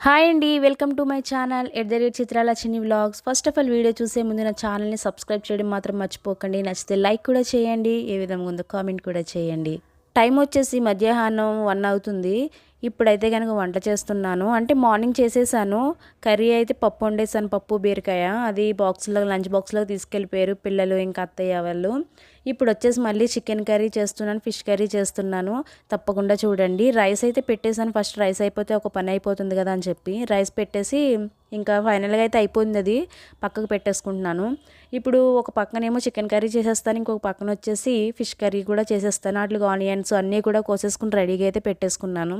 Hi అండి, welcome to my channel చిత్రాల చిన్ని vlogs. First of all video చూసే ముందు నా ఛానల్ని సబ్స్క్రైబ్ చేయడం మాత్రం మర్చిపోకండి. నచ్చితే లైక్ కూడా చేయండి, ఏ విధంగా ఉందో కామెంట్ కూడా చేయండి. టైం వచ్చేసి మధ్యాహ్నం 1 అవుతుంది. ఇప్పుడైతే కనుక వంట చేస్తున్నాను. అంటే మార్నింగ్ చేసేసాను. కర్రీ అయితే పప్పు వండేసాను, పప్పు బీరకాయ. అది బాక్స్లో, లంచ్ బాక్స్లో తీసుకెళ్ళిపోయారు పిల్లలు ఇంకా అత్తయ్య వాళ్ళు. ఇప్పుడు వచ్చేసి మళ్ళీ చికెన్ కర్రీ చేస్తున్నాను, ఫిష్ కర్రీ చేస్తున్నాను. తప్పకుండా చూడండి. రైస్ అయితే పెట్టేశాను. ఫస్ట్ రైస్ అయిపోతే ఒక పని అయిపోతుంది కదా అని చెప్పి రైస్ పెట్టేసి ఇంకా ఫైనల్గా అయితే అయిపోయింది. అది పక్కకు పెట్టేసుకుంటున్నాను. ఇప్పుడు ఒక పక్కనేమో చికెన్ కర్రీ చేసేస్తాను, ఇంకొక పక్కన వచ్చేసి ఫిష్ కర్రీ కూడా చేసేస్తాను. అట్లా ఆనియన్స్ అన్నీ కూడా కోసేసుకుని రెడీగా అయితే పెట్టేసుకున్నాను.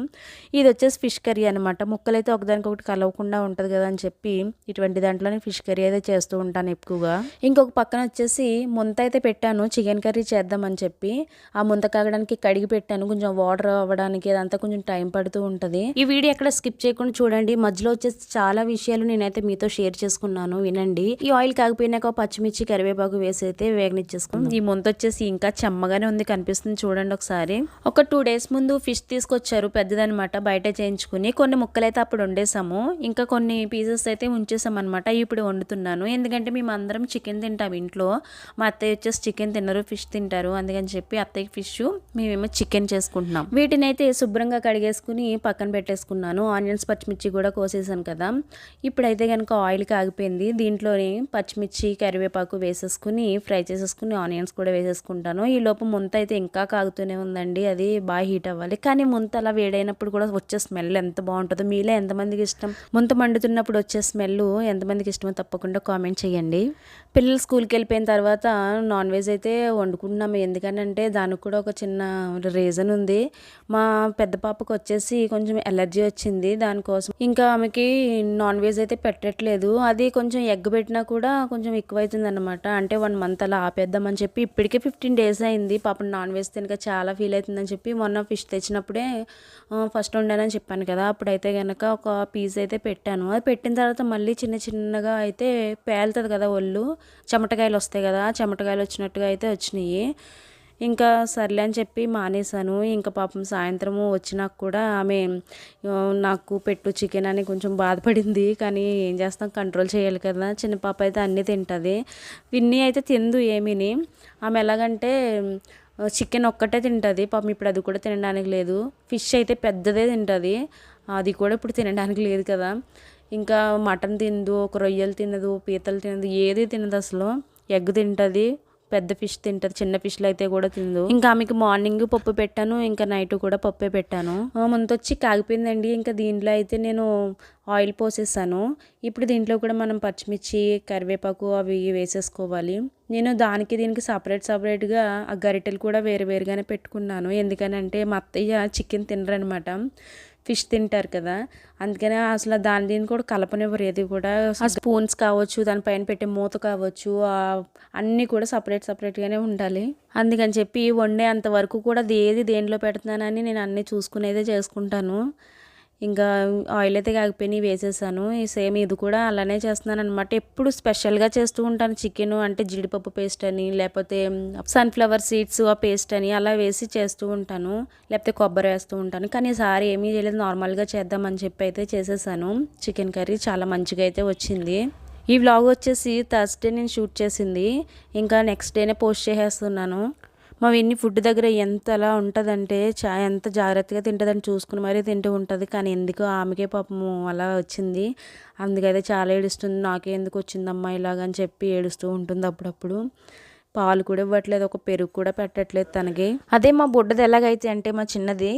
ఇది వచ్చేసి ఫిష్ కర్రీ అనమాట. ముక్కలు అయితే ఒకదానికొకటి కలవకుండా ఉంటుంది కదా అని చెప్పి ఇటువంటి దాంట్లోనే ఫిష్ కర్రీ అయితే చేస్తూ ఉంటాను ఎక్కువగా. ఇంకొక పక్కన వచ్చేసి ముంత అయితే పెట్టాను చికెన్ కర్రీ చేద్దామని చెప్పి. ఆ ముంత కాగడానికి కడిగి పెట్టాను. కొంచెం వాటర్ అవ్వడానికి అదంతా కొంచెం టైం పడుతూ ఉంటుంది. ఈ వీడియో ఎక్కడ స్కిప్ చేయకుండా చూడండి. మధ్యలో వచ్చేసి చాలా విషయాలు నేనైతే మీతో షేర్ చేసుకున్నాను, వినండి. ఈ ఆయిల్ కాగిపోయినాక పచ్చిమిర్చి కరివేపాకు వేసి అయితే వేగనిచ్చేసుకున్నాను. ఈ ముంత వచ్చేసి ఇంకా చెమ్మగానే ఉంది, కనిపిస్తుంది చూడండి ఒకసారి. ఒక 2 days ముందు ఫిష్ తీసుకొచ్చారు, పెద్దదనమాట. బయట చేయించుకుని కొన్ని ముక్కలైతే అప్పుడు వండేసాము, ఇంకా కొన్ని పీసెస్ అయితే ఉంచేసాం అనమాట. ఇప్పుడు వండుతున్నాను, ఎందుకంటే మేము అందరం చికెన్ తింటాం ఇంట్లో. మా అత్తయ్య వచ్చేసి చికెన్ తినరు, ఫిష్ తింటారు. అందుకని చెప్పి అత్తయ్యకి ఫిష్, మేమేమో చికెన్ చేసుకుంటున్నాం. వీటిని అయితే శుభ్రంగా కడిగేసుకుని పక్కన పెట్టేసుకున్నాను. ఆనియన్స్ పచ్చిమిర్చి కూడా కోసేసాను కదా. ఇప్పుడైతే కనుక ఆయిల్ కాగిపోయింది. దీంట్లోని పచ్చిమిర్చి కరివేపాకు వేసేసుకుని ఫ్రై చేసేసుకుని ఆనియన్స్ కూడా వేసేసుకుంటాను. ఈ లోపు ముంత అయితే ఇంకా కాగుతూనే ఉందండి. అది బాగా హీట్ అవ్వాలి. కానీ ముంత అలా వేడైనప్పుడు కూడా వచ్చే స్మెల్ ఎంత బాగుంటుందో. మీలో ఎంతమందికి ఇష్టం? ముంత మండుతున్నప్పుడు వచ్చే స్మెల్ ఎంతమందికి ఇష్టమో తప్పకుండా కామెంట్ చేయండి. పిల్లలు స్కూల్కి వెళ్ళిపోయిన తర్వాత నాన్ వెజ్ అయితే వండుకుంటున్నాము. ఎందుకనంటే దానికి కూడా ఒక చిన్న రీజన్ ఉంది. మా పెద్ద పాపకు వచ్చేసి కొంచెం ఎలర్జీ వచ్చింది. దానికోసం ఇంకా ఆమెకి నాన్ వెజ్ అయితే పెట్టట్లేదు. అది కొంచెం ఎగ్ పెట్టినా కూడా కొంచెం ఎక్కువైతుంది అనమాట. అంటే 1 month అలా ఆపేద్దామని చెప్పి ఇప్పటికే 15 days అయింది. పాపం నాన్ వెజ్ తినక చాలా ఫీల్ అవుతుందని చెప్పి మొన్న ఫిష్ తెచ్చినప్పుడే ఫస్ట్ వండానని చెప్పాను కదా. అప్పుడైతే కనుక ఒక పీస్ అయితే పెట్టాను. అది పెట్టిన తర్వాత మళ్ళీ చిన్న చిన్నగా అయితే పేలుతుంది కదా ఒళ్ళు, చెమటకాయలు వస్తాయి కదా. చెమటకాయలు వచ్చినట్టుగా అయితే వచ్చినాయి. ఇంకా సర్లే అని చెప్పి మానేశాను. ఇంకా పాపం సాయంత్రము వచ్చినాక కూడా ఆమె నాకు పెట్టు చికెన్ అని కొంచెం బాధపడింది. కానీ ఏం చేస్తాం, కంట్రోల్ చేయాలి కదా. చిన్న పాప అయితే అన్నీ తింటుంది. విన్నీ అయితే తిందు ఏమీని. ఆమె ఎలాగంటే చికెన్ ఒక్కటే తింటుంది పాపం. ఇప్పుడు అది కూడా తినడానికి లేదు. ఫిష్ అయితే పెద్దదే తింటుంది, అది కూడా ఇప్పుడు తినడానికి లేదు కదా. ఇంకా మటన్ తినదు, ఒక రొయ్యలు తినదు, పీతలు తినదు, ఏది తినదు అసలు. ఎగ్ తింటుంది, పెద్ద ఫిష్ తింటుంది, చిన్న ఫిష్లు అయితే కూడా తిందు. ఇంకా ఆమెకి మార్నింగ్ పప్పు పెట్టాను, ఇంకా నైట్ కూడా పప్పే పెట్టాను. ముందొచ్చి కాగిపోయిందండి. ఇంకా దీంట్లో అయితే నేను ఆయిల్ పోసేసాను. ఇప్పుడు దీంట్లో కూడా మనం పచ్చిమిర్చి కరివేపాకు అవి వేసేసుకోవాలి. నేను దానికి దీనికి సపరేట్గా ఆ గరిటెలు కూడా వేరుగానే పెట్టుకున్నాను. ఎందుకనంటే మా అత్తయ్య చికెన్ తినరనమాట, ఫిష్ తింటారు కదా. అందుకనే అసలు దీన్ని కూడా కలపనివ్వరు. ఏది కూడా ఆ స్పూన్స్ కావచ్చు, దానిపైన పెట్టే మూత కావచ్చు, అన్నీ కూడా సపరేట్గానే ఉండాలి. అందుకని చెప్పి వండే అంతవరకు కూడా ఏది దేనిలో పెడుతున్నానని నేను అన్నీ చూసుకునేదే చేసుకుంటాను. ఇంకా ఆయిల్ అయితే కాగిపోయి వేసేసాను. సేమ్ ఇది కూడా అలానే చేస్తున్నాను అనమాట. ఎప్పుడు స్పెషల్గా చేస్తూ ఉంటాను చికెన్ అంటే జీడిపప్పు పేస్ట్ అని, లేకపోతే సన్ఫ్లవర్ సీడ్స్ ఆ పేస్ట్ అని అలా వేసి చేస్తూ ఉంటాను, లేకపోతే కొబ్బరి వేస్తూ ఉంటాను. కానీ ఈసారి ఏమీ చేయలేదు, నార్మల్గా చేద్దామని చెప్పి అయితే చేసేసాను. చికెన్ కర్రీ చాలా మంచిగా అయితే వచ్చింది. ఈ వ్లాగ్ వచ్చేసి థర్స్డే నేను షూట్ చేసింది. ఇంకా నెక్స్ట్ డేనే పోస్ట్ చేసేస్తున్నాను. మా విన్ని ఫుడ్ దగ్గర ఎంతలా ఉంటుందంటే ఎంత జాగ్రత్తగా తింటుందని చూసుకుని మరీ తింటూ ఉంటుంది. కానీ ఎందుకో ఆమెకే పాపము అలా వచ్చింది. అందుకైతే చాలా ఏడుస్తుంది. నాకే ఎందుకు వచ్చిందమ్మా ఇలాగని చెప్పి ఏడుస్తూ ఉంటుంది అప్పుడప్పుడు. పాలు కూడా ఇవ్వట్లేదు, ఒక పెరుగు కూడా పెట్టట్లేదు తనకి. అదే మా బుడ్డది ఎలాగైతే అంటే మా చిన్నది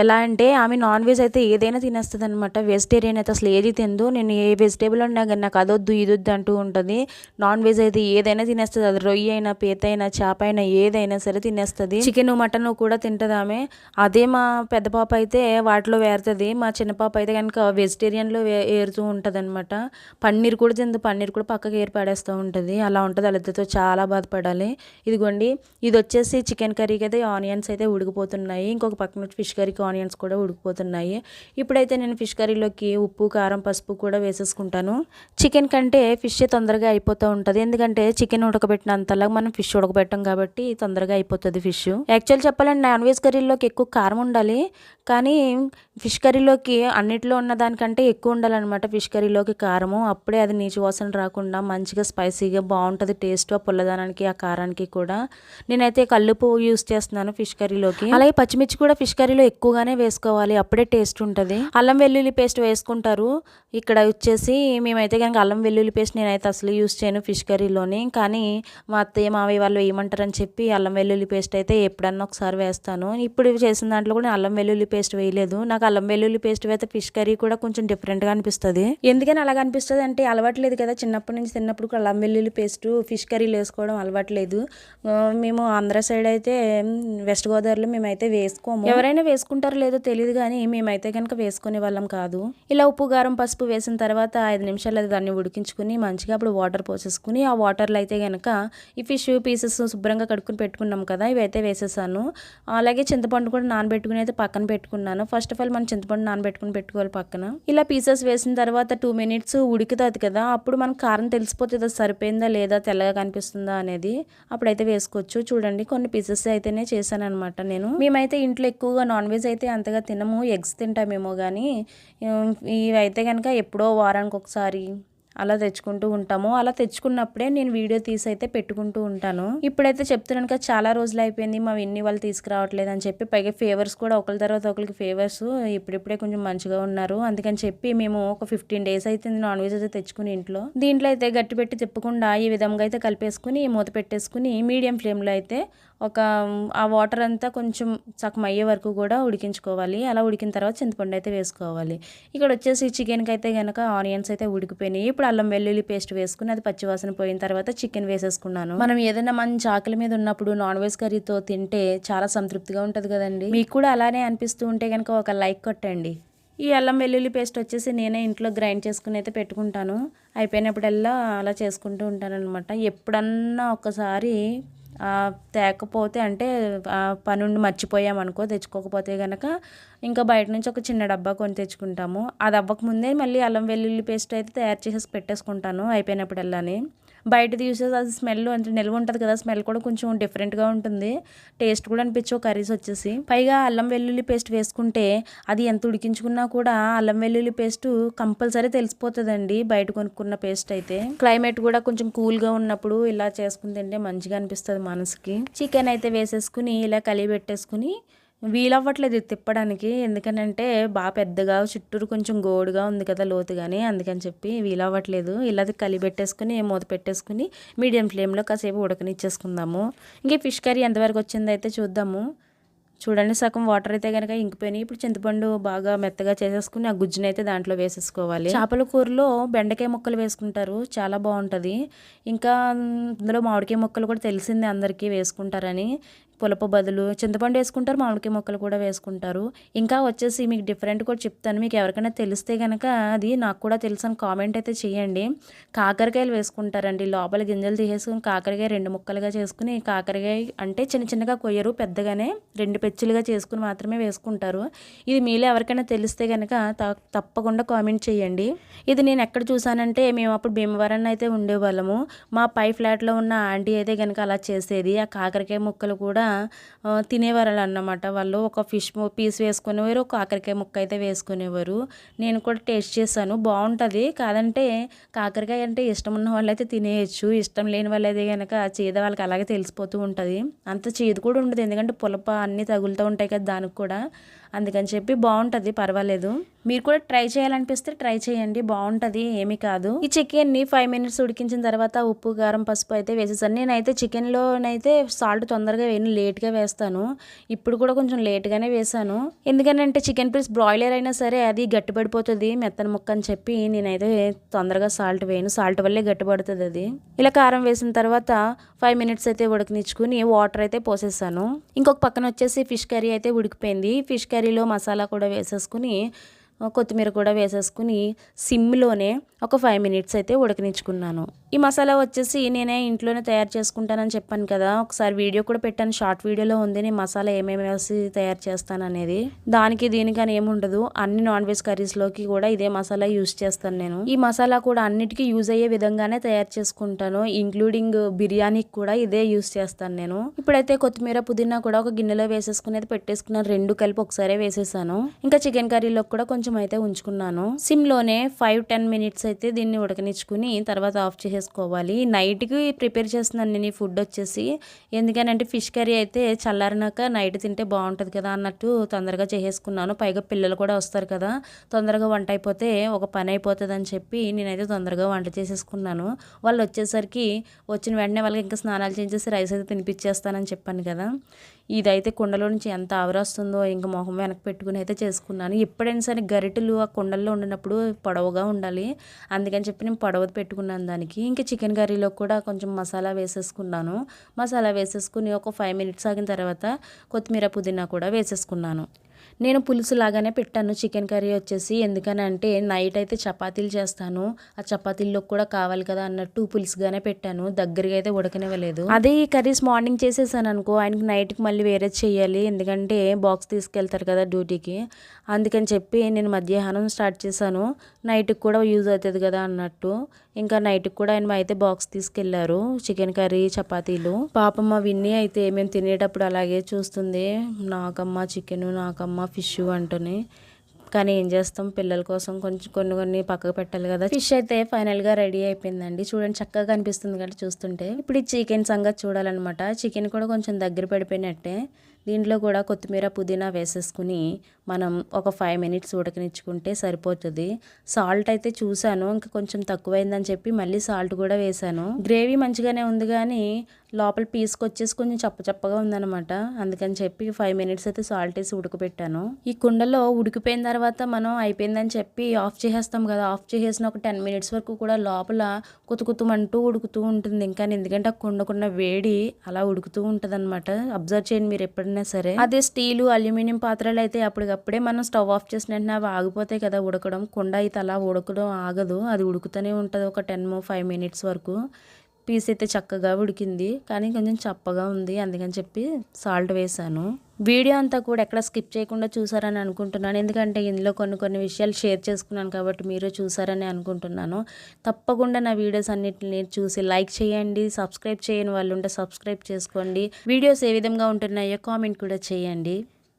ఎలా అంటే ఆమె నాన్ వెజ్ అయితే ఏదైనా తినేస్తుంది అనమాట. వెజిటేరియన్ అయితే అసలు ఏది తిందు. నేను ఏ వెజిటేబుల్ ఉన్నా కానీ నాకు అదొద్దు ఇదొద్దు అంటూ ఉంటుంది. నాన్ వెజ్ అయితే ఏదైనా తినేస్తుంది. అది రొయ్య అయినా, పీత అయినా, చేప అయినా ఏదైనా సరే తినేస్తుంది. చికెన్ మటన్ కూడా తింటుంది ఆమె. అదే మా పెద్ద పాప అయితే వాటిలో వేరుతుంది. మా చిన్న పాప అయితే కనుక వెజిటేరియన్లో ఏరుతూ ఉంటుంది అనమాట. పన్నీర్ కూడా తిందు, పన్నీర్ కూడా పక్కకి ఏరి పడేస్తూ ఉంటుంది. అలా ఉంటుంది. వాళ్ళిద్దరితో చాలా బాధపడాలి. ఇదిగోండి, ఇది వచ్చేసి చికెన్ కర్రీకి అయితే ఆనియన్స్ అయితే ఉడికిపోతున్నాయి. ఇంకొక పక్కన ఫిష్ కర్రీకి ఆనియన్స్ కూడా ఉడికిపోతున్నాయి. ఇప్పుడైతే నేను ఫిష్ కర్రీలోకి ఉప్పు, కారం, పసుపు కూడా వేసేసుకుంటాను. చికెన్ కంటే ఫిష్ తొందరగా అయిపోతూ ఉంటుంది. ఎందుకంటే చికెన్ ఉడకబెట్టినంతలా మనం ఫిష్ ఉడకబెట్టాం కాబట్టి తొందరగా అయిపోతుంది ఫిష్. యాక్చువల్ చెప్పాలంటే నాన్ వెజ్ కర్రీలోకి ఎక్కువ కారం ఉండాలి, కానీ ఫిష్ కర్రీలోకి అన్నిట్లో ఉన్న దానికంటే ఎక్కువ ఉండాలన్నమాట ఫిష్ కర్రీలోకి కారము. అప్పుడే అది నీచు వాసన రాకుండా మంచిగా స్పైసీగా బాగుంటుంది టేస్ట్. ఆ పుల్లదనానికి ఆ కారానికి కూడా. నేనైతే కల్లుప్పు యూస్ చేస్తున్నాను ఫిష్ కర్రీలోకి. అలాగే పచ్చిమిర్చి కూడా ఫిష్ కర్రీలో ఎక్కువగానే వేసుకోవాలి, అప్పుడే టేస్ట్ ఉంటుంది. అల్లం వెల్లుల్లి పేస్ట్ వేసుకుంటారు. ఇక్కడ వచ్చేసి మేమైతే కనుక అల్లం వెల్లుల్లి పేస్ట్ నేనైతే అసలు యూస్ చేయను ఫిష్ కర్రీలోని. కానీ మా అత్తయ్య మావయ్య వాళ్ళు వేయమంటారని చెప్పి అల్లం వెల్లుల్లి పేస్ట్ అయితే ఎప్పుడన్నా ఒకసారి వేస్తాను. ఇప్పుడు చేసిన దాంట్లో కూడా అల్లం వెల్లుల్లి పేస్ట్ వేయలేదు. నాకు అల్లం వెల్లుల్లి పేస్ట్ వేస్తే ఫిష్ కర్రీ కూడా కొంచెం డిఫరెంట్గా అనిపిస్తుంది. ఎందుకని అలాగ అనిపిస్తుంది అంటే అలవాట్లేదు కదా, చిన్నప్పటి నుంచి తిన్నప్పుడు అల్లం వెల్లుల్లి పేస్ట్ ఫిష్ కర్రీలు వేసుకోవడం అలవాట్లేదు. మేము ఆంధ్ర సైడ్ అయితే వెస్ట్ గోదావరిలో మేమైతే వేసుకోము. ఎవరైనా వేసుకుంటారో లేదో తెలియదు కానీ మేమైతే కనుక వేసుకునే వాళ్ళం కాదు. ఇలా ఉప్పు కారం పసుపు వేసిన తర్వాత 5 నిమిషాలు అది దాన్ని ఉడికించుకుని మంచిగా అప్పుడు వాటర్ పోసేసుకుని ఆ వాటర్లో అయితే కనుక ఈ ఫిష్ పీసెస్ శుభ్రంగా కడుక్కుని పెట్టుకున్నాం కదా, ఇవైతే వేసేసాను. అలాగే చింతపండు కూడా నానబెట్టుకుని అయితే పక్కన పెట్టుకున్నాను. ఫస్ట్ ఆఫ్ ఆల్ మనం చింతపండు నానబెట్టుకుని పెట్టుకోవాలి పక్కన. ఇలా పీసెస్ వేసిన తర్వాత 2 మినిట్స్ ఉడుకుతుంది కదా, అప్పుడు మనకు కారం తెలిసిపోతుంది సరిపోయిందా లేదా తెల్లగా కనిపిస్తుందా అనేది. అప్పుడైతే వేసుకోవచ్చు. చూడండి కొన్ని పీసెస్ అయితేనే చేశాను అనమాట నేను. మేమైతే ఇంట్లో ఎక్కువగా నాన్ వెజ్ అయితే అంతగా తినము, ఎగ్స్ తింటామేమో కానీ ఇవైతే కనుక ఎప్పుడో వారానికి ఒకసారి అలా తెచ్చుకుంటూ ఉంటాము. అలా తెచ్చుకున్నప్పుడే నేను వీడియో తీసి అయితే పెట్టుకుంటూ ఉంటాను. ఇప్పుడైతే చెప్తున్నాను కదా చాలా రోజులు అయిపోయింది మా విన్ని వాళ్ళు తీసుకురావట్లేదు అని చెప్పి, పైగా ఫేవర్స్ కూడా ఒకరి తర్వాత ఒకరికి ఫేవర్స్ ఇప్పుడిప్పుడే కొంచెం మంచిగా ఉన్నారు. అందుకని చెప్పి మేము ఒక 15 డేస్ అయితే నాన్ వెజ్ అయితే తెచ్చుకుని ఇంట్లో దీంట్లో అయితే గట్టి పెట్టి తిప్పకుండా ఈ విధంగా అయితే కలిపేసుకుని మూత పెట్టేసుకుని మీడియం ఫ్లేమ్లో అయితే ఒక ఆ వాటర్ అంతా కొంచెం సగం అయ్యే వరకు కూడా ఉడికించుకోవాలి. అలా ఉడికిన తర్వాత చింతపండు అయితే వేసుకోవాలి. ఇక్కడ వచ్చేసి చికెన్కి అయితే కనుక ఆనియన్స్ అయితే ఉడికిపోయినాయి. ఇప్పుడు అల్లం వెల్లుల్లి పేస్ట్ వేసుకుని అది పచ్చివాసన పోయిన తర్వాత చికెన్ వేసేసుకున్నాను. మనం ఏదైనా మంచి ఆకలి మీద ఉన్నప్పుడు నాన్ వెజ్ కర్రీతో తింటే చాలా సంతృప్తిగా ఉంటుంది కదండి. మీకు కూడా అలానే అనిపిస్తూ ఉంటే కనుక ఒక లైక్ కొట్టండి. ఈ అల్లం వెల్లుల్లి పేస్ట్ వచ్చేసి నేనే ఇంట్లో గ్రైండ్ చేసుకుని అయితే పెట్టుకుంటాను. అయిపోయినప్పుడల్లా అలా చేసుకుంటూ ఉంటాను అనమాట. ఎప్పుడన్నా ఒకసారి తేకపోతే అంటే పనుండి మర్చిపోయామనుకో తెచ్చుకోకపోతే కనుక ఇంకా బయట నుంచి ఒక చిన్న డబ్బా కొని తెచ్చుకుంటాము. అది అవ్వకముందే మళ్ళీ అల్లం వెల్లుల్లి పేస్ట్ అయితే తయారు చేసేసి పెట్టేసుకుంటాను అయిపోయినప్పుడల్లానే. బయటది యూసేజ్ అది స్మెల్ అంటే నిల్వ ఉంటుంది కదా, స్మెల్ కూడా కొంచెం డిఫరెంట్గా ఉంటుంది, టేస్ట్ కూడా అనిపించవు కర్రీస్ వచ్చేసి. పైగా అల్లం వెల్లుల్లి పేస్ట్ వేసుకుంటే అది ఎంత ఉడికించుకున్నా కూడా అల్లం వెల్లుల్లి పేస్ట్ కంపల్సరీ తెలిసిపోతుందండి బయట కొనుక్కున్న పేస్ట్ అయితే. క్లైమేట్ కూడా కొంచెం కూల్గా ఉన్నప్పుడు ఇలా చేసుకుని తింటే మంచిగా అనిపిస్తుంది మనసుకి. చికెన్ అయితే వేసేసుకుని ఇలా కలిపి పెట్టేసుకుని వీలవ్వట్లేదు తిప్పడానికి, ఎందుకనంటే బాగా పెద్దగా చుట్టూరు కొంచెం గోడుగా ఉంది కదా లోతుగానే, అందుకని చెప్పి వీలవ్వట్లేదు. ఇలా కలిపెట్టేసుకుని మూత పెట్టేసుకుని మీడియం ఫ్లేమ్లో కాసేపు ఉడకనిచ్చేసుకుందాము. ఇంకే ఫిష్ కర్రీ ఎంతవరకు వచ్చిందో అయితే చూద్దాము. చూడండి సగం వాటర్ అయితే కనుక ఇంకిపోయినాయి. ఇప్పుడు చింతపండు బాగా మెత్తగా చేసేసుకుని ఆ గుజ్జుని అయితే దాంట్లో వేసేసుకోవాలి. చేపల కూరలో బెండకాయ ముక్కలు వేసుకుంటారు, చాలా బాగుంటుంది. ఇంకా అందులో మామిడికాయ ముక్కలు కూడా తెలిసిందే అందరికీ వేసుకుంటారని. పులప బదులు చింతపండు వేసుకుంటారు, మామిడికాయ ముక్కలు కూడా వేసుకుంటారు. ఇంకా వచ్చేసి మీకు డిఫరెంట్ కూడా చెప్తాను, మీకు ఎవరికైనా తెలిస్తే కనుక అది నాకు కూడా తెలుసు అని కామెంట్ అయితే చేయండి. కాకరకాయలు వేసుకుంటారండి, లోపల గింజలు తీసేసుకుని కాకరకాయ 2 ముక్కలుగా చేసుకుని, కాకరకాయ అంటే చిన్న చిన్నగా కొయ్యరు, పెద్దగానే 2 పెచ్చులుగా చేసుకుని మాత్రమే వేసుకుంటారు. ఇది మీలో ఎవరికైనా తెలిస్తే కనుక తప్పకుండా కామెంట్ చేయండి. ఇది నేను ఎక్కడ చూసానంటే మేము అప్పుడు భీమవరం అయితే ఉండేవాళ్ళము. మా పై ఫ్లాట్లో ఉన్న ఆంటీ అయితే కనుక అలా చేసేది. ఆ కాకరకాయ ముక్కలు కూడా తినేవారు అన్నమాట. వాళ్ళు ఒక ఫిష్ పీస్ వేసుకునేవారు, ఒక కాకరకాయ ముక్క అయితే వేసుకునేవారు. నేను కూడా టేస్ట్ చేశాను, బాగుంటుంది. కాదంటే కాకరకాయ అంటే ఇష్టం ఉన్న వాళ్ళు అయితే తినేయచ్చు, ఇష్టం లేని వాళ్ళు అయితే కనుక చేదు వాళ్ళకి అలాగే తెలిసిపోతూ ఉంటుంది. అంత చేదు కూడా ఉండదు, ఎందుకంటే పులప అన్నీ తగులుతూ ఉంటాయి కదా దానికి కూడా, అందుకని చెప్పి బాగుంటుంది, పర్వాలేదు. మీరు కూడా ట్రై చేయాలనిపిస్తే ట్రై చేయండి, బాగుంటుంది, ఏమీ కాదు. ఈ చికెన్ని 5 మినిట్స్ ఉడికించిన తర్వాత ఉప్పు కారం పసుపు అయితే వేసేసాను. నేనైతే చికెన్లోనైతే సాల్ట్ తొందరగా వేయను, లేట్గా వేస్తాను. ఇప్పుడు కూడా కొంచెం లేట్గానే వేసాను, ఎందుకంటే చికెన్ పీస్ బ్రాయిలర్ అయినా సరే అది గట్టిపడిపోతుంది మెత్తన ముక్క అని చెప్పి నేనైతే తొందరగా సాల్ట్ వేయను, సాల్ట్ వల్లే గట్టిపడుతుంది అది. ఇలా కారం వేసిన తర్వాత 5 మినిట్స్ అయితే ఉడకనిచ్చుకుని వాటర్ అయితే పోసేసాను. ఇంకొక పక్కన వచ్చేసి ఫిష్ కర్రీ అయితే ఉడికిపోయింది. ఫిష్ కర్రీలో మసాలా కూడా వేసేసుకుని కొత్తిమీర కూడా వేసేసుకుని సిమ్లోనే ఒక 5 మినిట్స్ అయితే ఉడకనిచ్చుకున్నాను. ఈ మసాలా వచ్చేసి నేనే ఇంట్లోనే తయారు చేసుకుంటానని చెప్పాను కదా, ఒకసారి వీడియో కూడా పెట్టాను, షార్ట్ వీడియోలో ఉంది నేను మసాలా ఏమేమి వేసి తయారు చేస్తాననేది. దానికి దీనికని ఏముండదు, అన్ని నాన్ వెజ్ కర్రీస్లోకి కూడా ఇదే మసాలా యూజ్ చేస్తాను నేను. ఈ మసాలా కూడా అన్నిటికీ యూజ్ అయ్యే విధంగానే తయారు చేసుకుంటాను, ఇంక్లూడింగ్ బిర్యానీకి కూడా ఇదే యూజ్ చేస్తాను నేను. ఇప్పుడైతే కొత్తిమీర పుదీనా కూడా ఒక గిన్నెలో వేసేసుకునేది పెట్టేసుకున్నాను, రెండు కలిపి ఒకసారి వేసేసాను. ఇంకా చికెన్ కర్రీలో కూడా కొంచెం అయితే ఉంచుకున్నాను. సిమ్లోనే 5-10 మినిట్స్ అయితే దీన్ని ఉడకనిచ్చుకుని తర్వాత ఆఫ్ చేసుకోవాలి. నైట్కి ప్రిపేర్ చేస్తున్నాను నేను ఈ ఫుడ్ వచ్చేసి, ఎందుకనంటే ఫిష్ కర్రీ అయితే చల్లారినాక నైట్ తింటే బాగుంటుంది కదా అన్నట్టు తొందరగా చేసేసుకున్నాను. పైగా పిల్లలు కూడా వస్తారు కదా, తొందరగా వంట అయిపోతే ఒక పని అయిపోతుంది అని చెప్పి నేనైతే తొందరగా వంట చేసేసుకున్నాను. వాళ్ళు వచ్చేసరికి వచ్చిన వెంటనే వాళ్ళకి ఇంకా స్నానాలు చేసేసి రైస్ అయితే తినిపించేస్తానని చెప్పాను కదా. ఇదైతే కుండలో నుంచి ఎంత ఆవిరొస్తుందో ఇంకా మొహం వెనక్కి పెట్టుకుని అయితే చేసుకున్నాను. ఎప్పుడైనా సరే గరిటెలు ఆ కుండల్లో ఉండినప్పుడు పొడవుగా ఉండాలి, అందుకని చెప్పి నేను పొడవది పెట్టుకున్నాను దానికి. ఇంకా చికెన్ కర్రీలో కూడా కొంచెం మసాలా వేసేసుకున్నాను. మసాలా వేసేసుకుని ఒక 5 మినిట్స్ ఆగిన తర్వాత కొత్తిమీర పుదీనా కూడా వేసేసుకున్నాను. నేను పులుసు లాగానే పెట్టాను చికెన్ కర్రీ వచ్చేసి, ఎందుకనంటే నైట్ అయితే చపాతీలు చేస్తాను, ఆ చపాతీల్లో కూడా కావాలి కదా అన్నట్టు పులుసుగానే పెట్టాను, దగ్గరగా అయితే ఉడకనివ్వలేదు. అదే ఈ కర్రీస్ మార్నింగ్ చేసేసాను అనుకో, ఆయనకి నైట్కి మళ్ళీ వేరే చేయాలి, ఎందుకంటే బాక్స్ తీసుకెళ్తారు కదా డ్యూటీకి, అందుకని చెప్పి నేను మధ్యాహ్నం స్టార్ట్ చేశాను, నైట్కి కూడా యూజ్ అవుతుంది కదా అన్నట్టు. ఇంకా నైట్కి కూడా ఆయన అయితే బాక్స్ తీసుకెళ్లారు చికెన్ కర్రీ చపాతీలు. పాపమ్మ విన్ని అయితే మేము తినేటప్పుడు అలాగే చూస్తుంది, నాకమ్మ చికెన్, నాకమ్మ ఫిష్ అంటని. కానీ ఏం చేస్తాం, పిల్లల కోసం కొంచెం కొన్ని పక్కకు పెట్టాలి కదా. ఫిష్ అయితే ఫైనల్గా రెడీ అయిపోయిందండి, చూడండి చక్కగా కనిపిస్తుంది కదా చూస్తుంటే. ఇప్పుడు ఈ చికెన్ సంగతి చూడాలన్నమాట. చికెన్ కూడా కొంచెం దగ్గర పడిపోయినట్టే, దీంట్లో కూడా కొత్తిమీర పుదీనా వేసేసుకుని మనం ఒక 5 మినిట్స్ ఉడకనిచ్చుకుంటే సరిపోతుంది. సాల్ట్ అయితే చూశాను ఇంకా కొంచెం తక్కువైందని చెప్పి మళ్ళీ సాల్ట్ కూడా వేశాను. గ్రేవీ మంచిగానే ఉంది కానీ లోపల పీస్కి వచ్చేసి కొంచెం చప్పచప్పగా ఉందన్నమాట, అందుకని చెప్పి 5 మినిట్స్ అయితే సాల్ట్ వేసి ఉడకపెట్టాను. ఈ కుండలో ఉడికిపోయిన తర్వాత మనం అయిపోయిందని చెప్పి ఆఫ్ చేసేస్తాం కదా, ఆఫ్ చేసేసిన ఒక 10 మినిట్స్ వరకు కూడా లోపల కుతుకుతుమంటూ ఉడుకుతూ ఉంటుంది. ఇంకా ఎందుకంటే ఆ కుండకున్న వేడి అలా ఉడుకుతూ ఉంటుంది అనమాట, అబ్జర్వ్ చేయండి మీరు ఎప్పుడైనా సరే. అదే స్టీలు అల్యూమినియం పాత్రలు అయితే అప్పటికప్పుడే మనం స్టవ్ ఆఫ్ చేసిన వెంటనే అవి ఆగిపోతాయి కదా ఉడకడం, కుండ అయితే అలా ఉడకడం ఆగదు, అది ఉడుకుతూనే ఉంటుంది ఒక 10-5 మినిట్స్ వరకు. పీస్ అయితే చక్కగా ఉడికింది కానీ కొంచెం చప్పగా ఉంది, అందుకని చెప్పి సాల్ట్ వేసాను. వీడియో అంతా కూడా ఎక్కడ స్కిప్ చేయకుండా చూసారని అనుకుంటున్నాను, ఎందుకంటే ఇందులో కొన్ని విషయాలు షేర్ చేసుకున్నాను కాబట్టి మీరు చూసారని అనుకుంటున్నాను. తప్పకుండా నా వీడియోస్ అన్నిటిని చూసి లైక్ చేయండి, సబ్స్క్రైబ్ చేయని వాళ్ళు ఉంటే సబ్స్క్రైబ్ చేసుకోండి, వీడియోస్ ఏ విధంగా ఉంటున్నాయో కామెంట్ కూడా చేయండి.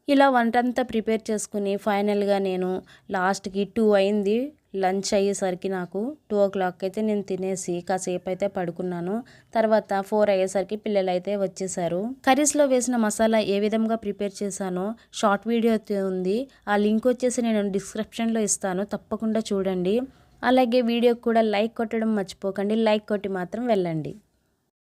ఇలా వంటంతా ప్రిపేర్ చేసుకుని ఫైనల్గా నేను లాస్ట్కి 2 అయింది లంచ్ అయ్యేసరికి, నాకు 2 o'clock అయితే నేను తినేసి కాసేపు అయితే పడుకున్నాను. తర్వాత 4 అయ్యేసరికి పిల్లలు అయితే వచ్చేసారు. కర్రీస్లో వేసిన మసాలా ఏ విధంగా ప్రిపేర్ చేశానో షార్ట్ వీడియో ఉంది, ఆ లింక్ వచ్చేసి నేను డిస్క్రిప్షన్లో ఇస్తాను, తప్పకుండా చూడండి. అలాగే వీడియోకి కూడా లైక్ కొట్టడం మర్చిపోకండి, లైక్ కొట్టి మాత్రం వెళ్ళండి.